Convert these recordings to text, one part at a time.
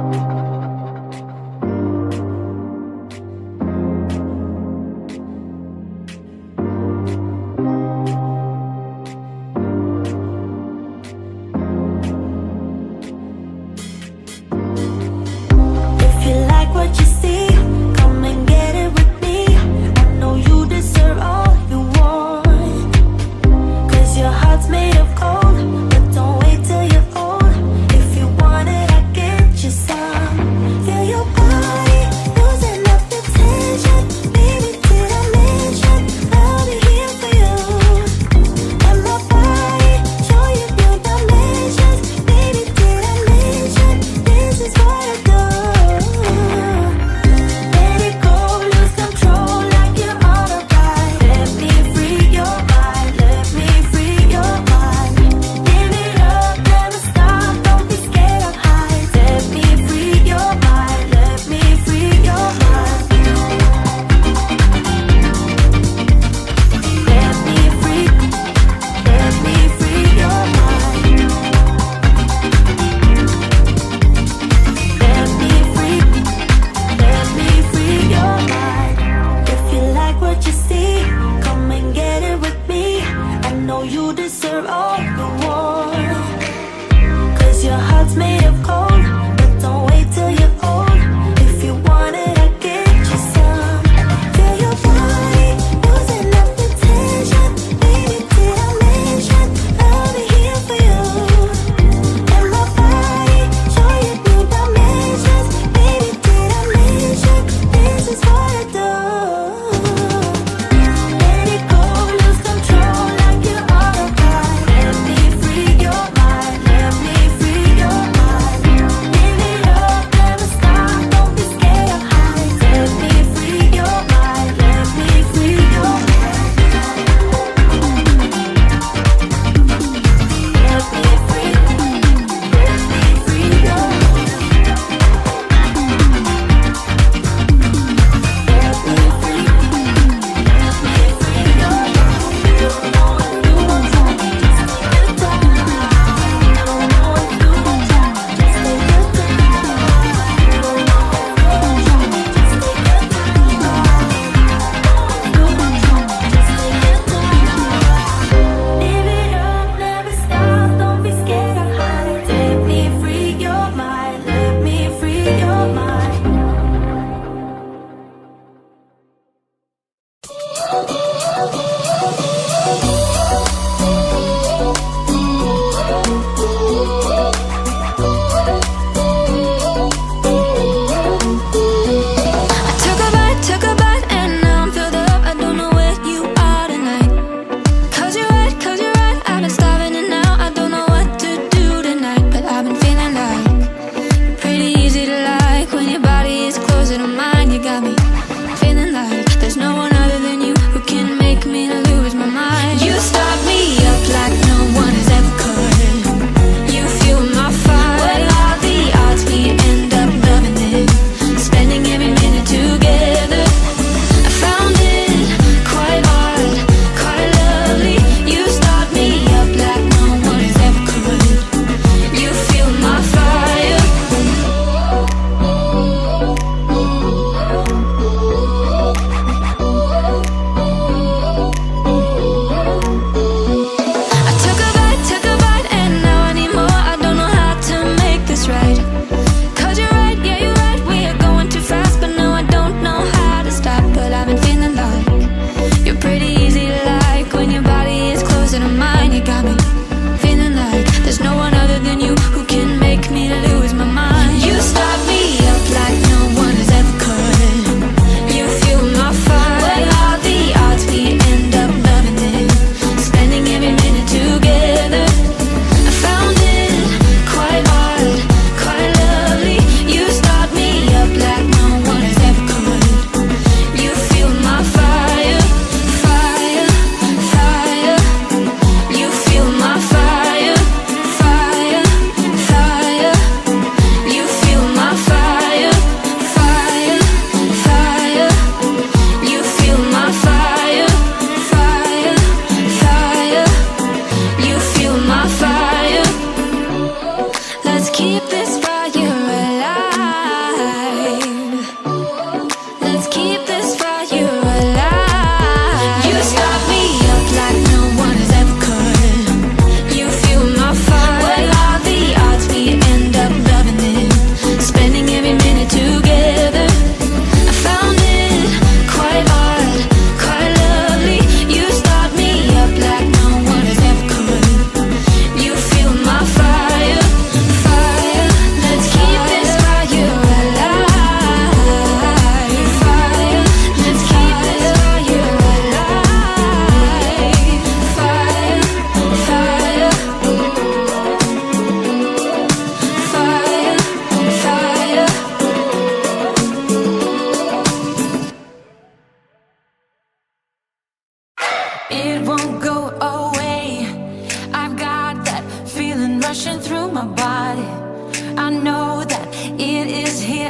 If you like what you see, come and get it with me. I know you deserve all you want, 'cause your heart's made of gold. But don't wait till you're old. If you want it, I get you some.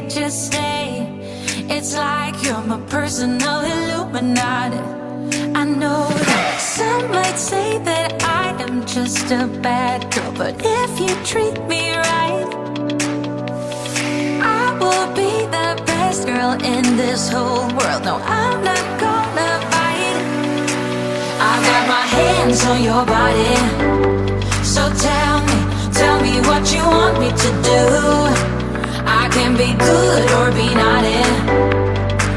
can't just stay. It's like you're my personal Illuminati. I know that some might say that I am just a bad girl, but if you treat me right, I will be the best girl in this whole world. No, I'm not gonna fight. I've got my hands on your body, so tell me what you want me to do. I can be good or be naughty,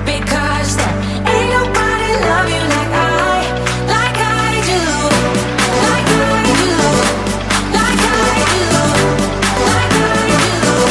because there ain't nobody love you like I do, like I do, like I do, like I do, like I do,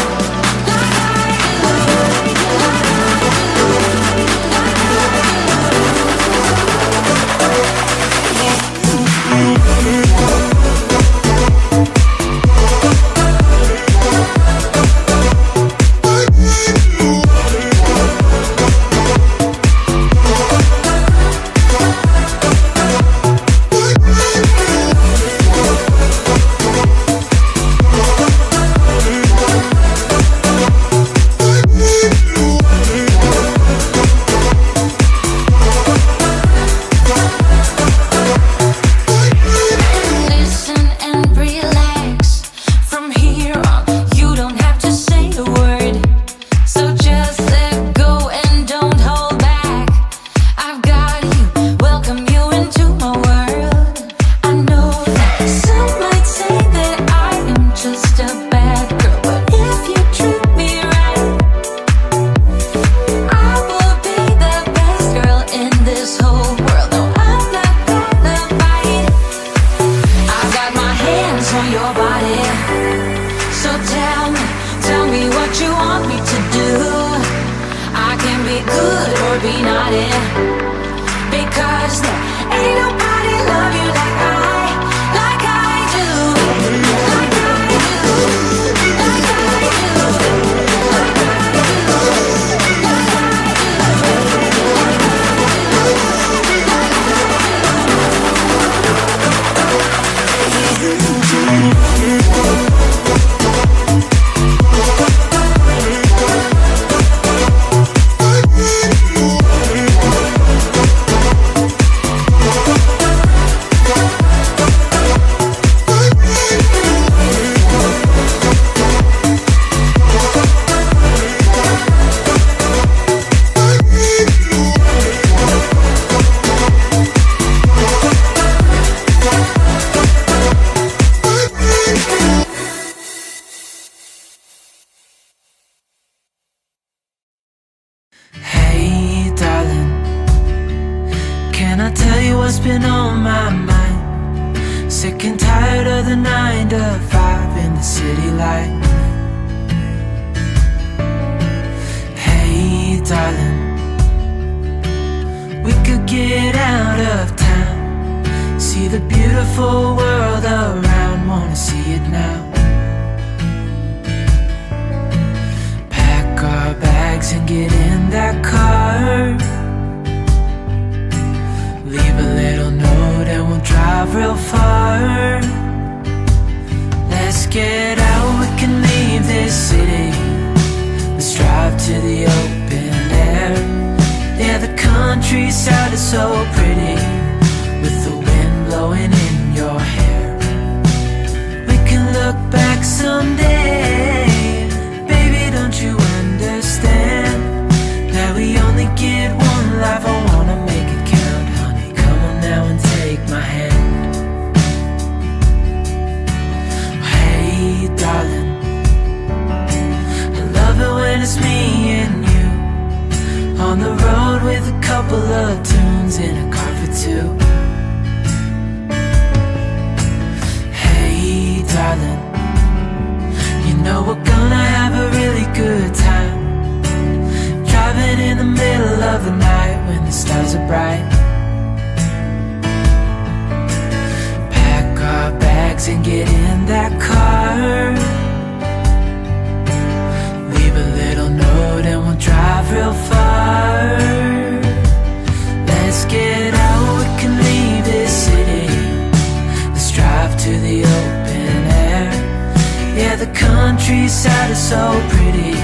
countryside is so pretty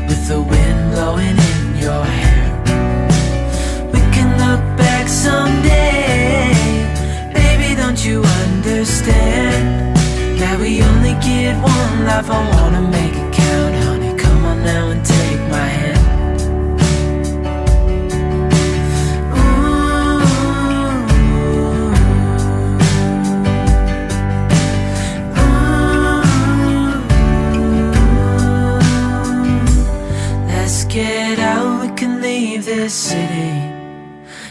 with the life, I wanna make it count. Honey, come on now and take my hand. Let's get out, we can leave this city.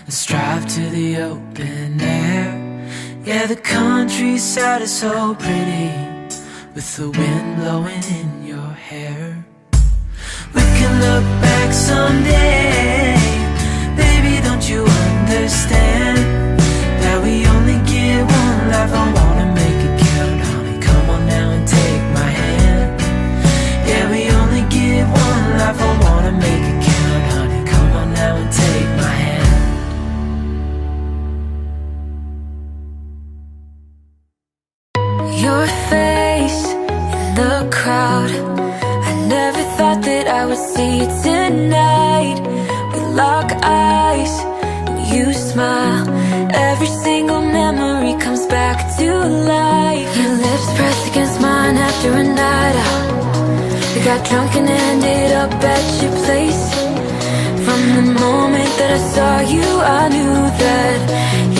Let's drive to the open air. Yeah, the countryside is so pretty, with the wind blowing in your hair. We can look back someday. Baby, don't you understand that we only get one life? I wanna make it count. Honey, come on now and take my hand. Yeah, we only get one life. I wanna make it count. Honey, come on now and take my hand. Your face in the crowd, I never thought that I would see it tonight. We lock eyes and you smile. Every single memory comes back to life. Your lips pressed against mine after a night out. We got drunk and ended up at your place. From the moment that I saw you, I knew that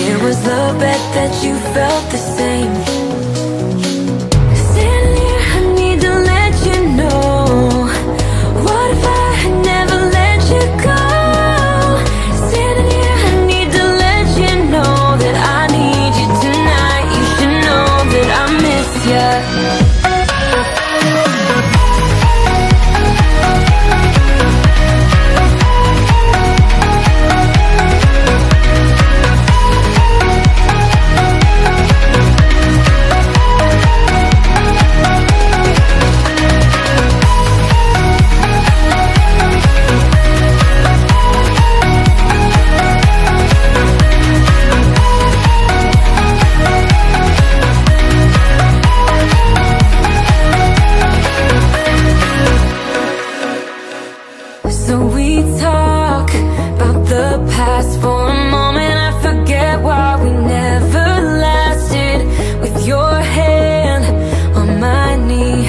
it was love, bet that you felt the same. So we talk about the past for a moment. I forget why we never lasted. With your hand on my knee,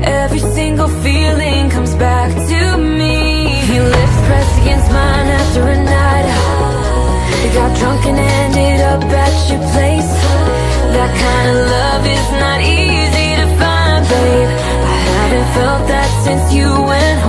every single feeling comes back to me. Your lips pressed against mine after a night out. We got drunk and ended up at your place. That kind of love is not easy to find, babe. I haven't felt that since you went